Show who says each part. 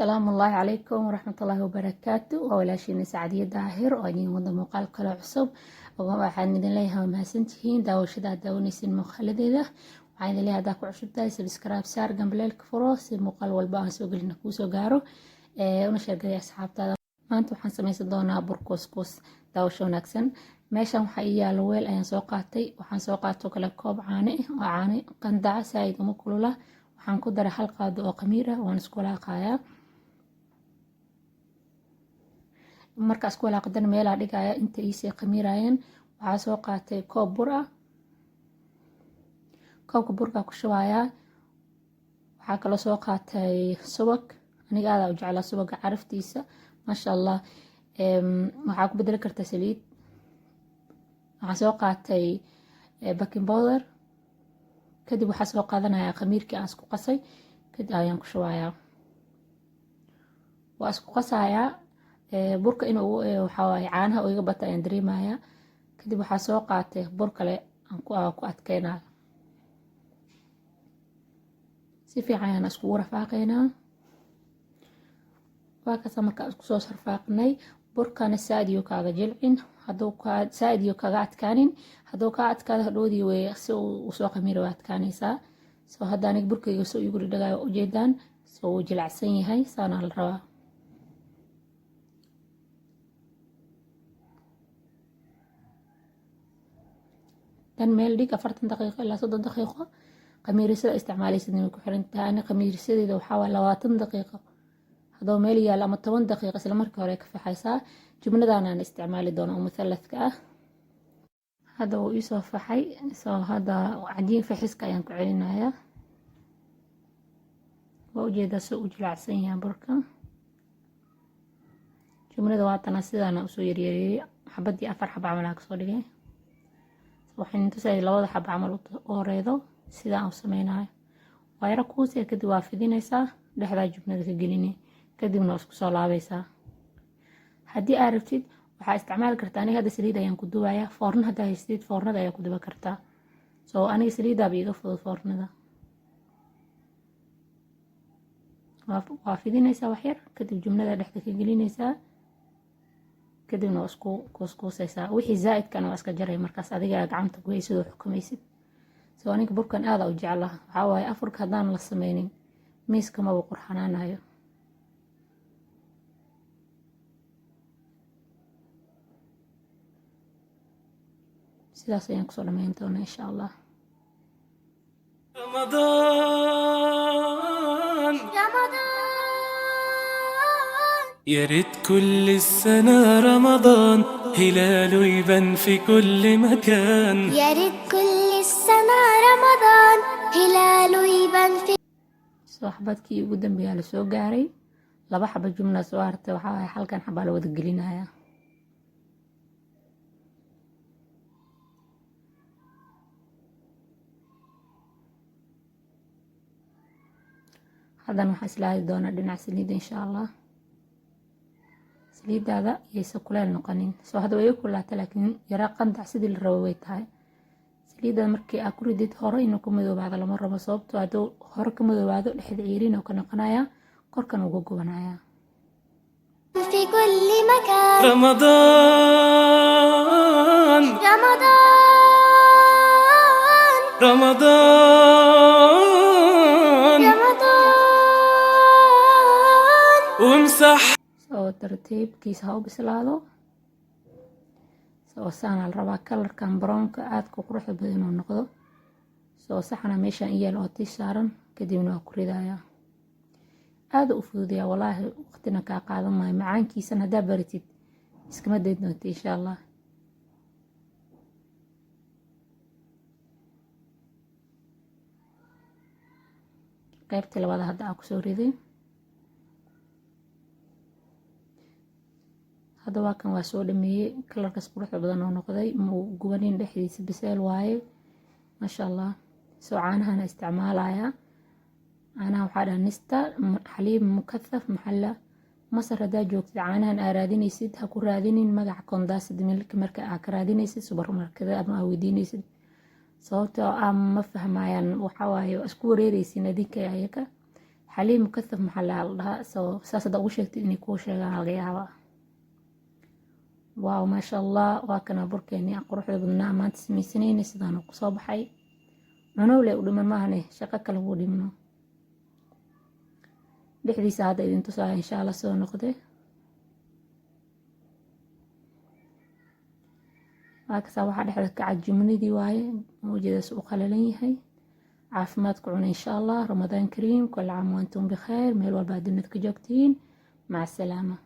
Speaker 1: السلام الله عليكم ورحمة الله وبركاته وولاشين سعدية داهر وأني وضع مقال كلا عصب وwaxaan idin leeyahay mahadsantihiin daawashada aad daawanaysiin muuqaaladeeda waxaan idin leeyahay haddaa ku cusub tahay subscribe saar gambaleelka furo si muuqaal walba aan soo gelina kuu soo gaaro una sheergaya asxaabtaada maanta waxaan samaysan doonaa bur couscous daawasho wanaagsan meeshan waxaa ii yaalo weel ayaan soo qaatay waxaan soo qaato kale koob caano ah oo caano qandaca saaid uma kulula waxaan ku daray hal qaado oo khamiir ah waan isku walaaqayaa markaas ku walaaqdan meelaa dhigaya inta iisii khamiirayeen waxaa soo qaatay koob bur ah koobka burka ku shubayaa waxaa kaloo soo qaatay subag aniga aad u jeclaa subaga caraftiisa maasha allah waxaa ku bedeli kartaa saliid waxaan soo qaatay baking powder kadib waxaa soo qaadanayaa khamiirkii aan isku qasay kadib ayaan ku shubayaa waa isku qasayaa burka inuu waxa waaye caanaha oo iga bata ayaan dareemayaa kadib waxaa soo qaatay bur kale aan ku adkeynayo si fiican ayaan iskugu rafaaqaynaa waa kasa markaa isku soo sarfaaqnay burkana saadiyo kaaga jilcin hadduu saadiyo kaga adkaanin hadduu kaa adkaado hadhoodii way si uu soo khamiiro waa adkaanaysaa soo hadda aniga burkayga soo igu dhagayo ujeedaan soo uu jilacsan yahay saana la rabaa dan meel dhig 40 daqiiqo ilaa 30 daqiiqo khamiirisada isticmaalaysid inay ku xiran tahay ani khamiirisadeeda waxaa waa 20 daqiiqo hadoo meel yaal ama 10 daqiiqo isla markii hore ka faxaysaa jumladan aan isticmaali doono oo musalladka ah hada uu ii soo faxay soo hada cajiin faxiska ayaan ku celinayaa waa ujeedaa soo u jilacsan yahay burka jumlada waa tan sidaan u soo yaryariyay xabadii 4 xabo camal ka soo dhigay waxaan intaasay labada xabo camal u horeedo sidaan u sameeynayo waa yara kuusay kadib waa fidinaysaa dhexda jumlada ka gelinay kadibna isku soo laabaysaa haddii aad rabtid waxaa isticmaali kartaa aniga hadda saliid ayaan ku dubayaa foorno haddaa haystid foornada ayaa ku duba kartaa soo aniga saliidaaba iga fudud foornada waa fidinaysaa wax yar kadib jumlada dhexda ka gelinaysaa kadibna isku kuuskuusaysaa wixii zaa'idkana waa iska jaray markaas adiga gacanta ku haysid oo xukumaysid soo aniga burkan aad u jeclaa waxaa waaye afurka haddaan la sameynin miiska maba qurxanaanayo sidaas ayaan kusoo dhammayn doonaa insha allah
Speaker 2: رمضان يا ريت كل السنة رمضان هلاله يبان في كل مكان
Speaker 3: يا ريت كل السنة رمضان هلاله يبان في
Speaker 1: soo xabadkii ugu dambeeyaa la soo gaaray laba xabo jumla soo hartay waxaa waaye halkan xabaa la wada gelinayaa hadan waxaa islaadi doonaa dhinac saliida insha allah saliidaada yaysa kuleel noqonin soo hadda way kulaata laakiin yara qandac sidii la rabo way tahay saliidada markii aad ku ridid hore inuu ka madoobaado lama rabo sababtoo hadduu hore ka madoobaado dhexda ciiriin oo ka noqonayaa korkan uga gubanayaa
Speaker 3: في كل مكان
Speaker 2: رمضان
Speaker 3: رمضان
Speaker 2: رمضان
Speaker 3: رمضان
Speaker 2: وامسح
Speaker 1: soo tartiibkiisa ha u bislaado soo saana la rabaa kalarkan brownka aadka quruxda badan inuu noqdo soo saxana meeshaan iyaal oo tii saaran kadibna waa ku ridayaa aad u fududayaa walaahi waqtina kaa qaadan maayo macaankiisana haddaa baratid iskama dayd doonta insha allah qaybtii labaad hadda aan kusoo riday hadda waa kan waa soo dhameeyey kalarkaas quruxda badan oo noqday muu gubanin dhexdiisa biseel waaye maasha allah soo caanahana isticmaalayaa caanaha waxaa dhaha nista xaliib mukathaf maxalla masar haddaa joogtid caanahan aa raadinaysid ha ku raadinin magaca kondaasad milk marka aa ka raadinaysid subarmarkada ama aa weydiinaysid sababtoo ah ma fahmayaan waxaa waaye isku wareeraysin adinka ayaga xaliim mukathaf maxaa la dhahaa saas hadda ugu sheegtid inay kuu sheegaan laga yaabaa. waaw maasha allah, waa kana burkeeni quruxda badnaa maanta samaysanayna sidaan ku soo baxay. cunowle u dhiman maahane shaqo kale wuu dhimno. dhexdiisa hadda idin tusaaya insha allah soo noqde. waa kasaa waxaa dhexda ka cajumnidii waaye mawjadaas u qalalan yahay. caafimaad ku cuna insha allah. ramadaan kariim, kul caam wa antum bikhayr. meel walba dunida ka joogtiin. maca salaama.